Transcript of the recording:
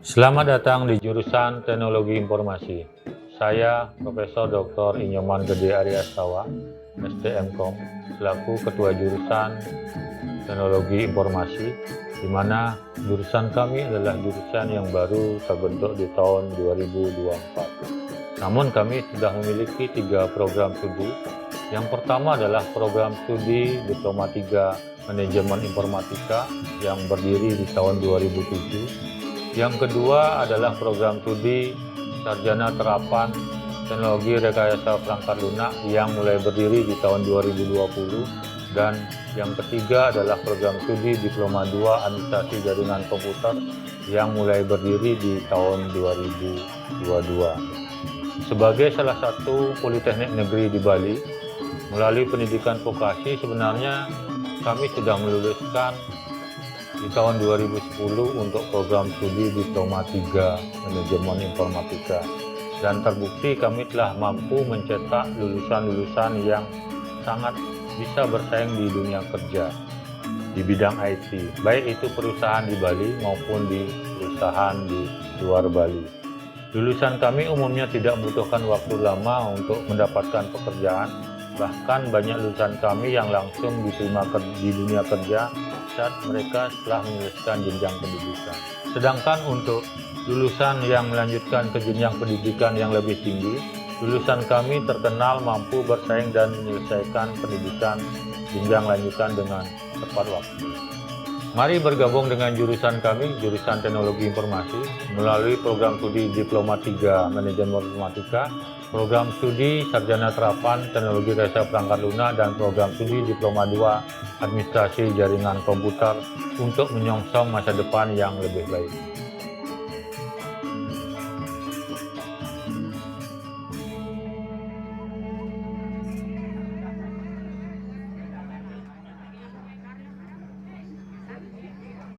Selamat datang di jurusan Teknologi Informasi. Saya Profesor Dr. Inyoman Gede Aryastawa, STMKOM, selaku Ketua Jurusan Teknologi Informasi, di mana jurusan kami adalah jurusan yang baru terbentuk di tahun 2024. Namun kami sudah memiliki 3 program studi. Yang pertama adalah program studi Diploma 3 Manajemen Informatika yang berdiri di tahun 2007. Yang kedua adalah program studi Sarjana Terapan Teknologi Rekayasa Perangkat Lunak yang mulai berdiri di tahun 2020. Dan yang ketiga adalah program studi Diploma 2 Administrasi Jaringan Komputer yang mulai berdiri di tahun 2022. Sebagai salah satu politeknik negeri di Bali, melalui pendidikan vokasi sebenarnya kami sudah meluluskan di tahun 2010 untuk program studi Diploma 3 Manajemen Informatika, dan terbukti kami telah mampu mencetak lulusan-lulusan yang sangat bisa bersaing di dunia kerja di bidang IT, baik itu perusahaan di Bali maupun di perusahaan di luar Bali. Lulusan kami umumnya tidak membutuhkan waktu lama untuk mendapatkan pekerjaan, bahkan banyak lulusan kami yang langsung diterima di dunia kerja saat mereka setelah menyelesaikan jenjang pendidikan. Sedangkan untuk lulusan yang melanjutkan ke jenjang pendidikan yang lebih tinggi, lulusan kami terkenal mampu bersaing dan menyelesaikan pendidikan jenjang lanjutan dengan tepat waktu. Mari bergabung dengan jurusan kami, jurusan Teknologi Informasi, melalui program studi Diploma 3 Manajemen Informatika, program studi Sarjana Terapan Teknologi Rekayasa Perangkat Lunak, dan program studi Diploma 2 Administrasi Jaringan Komputer untuk menyongsong masa depan yang lebih baik.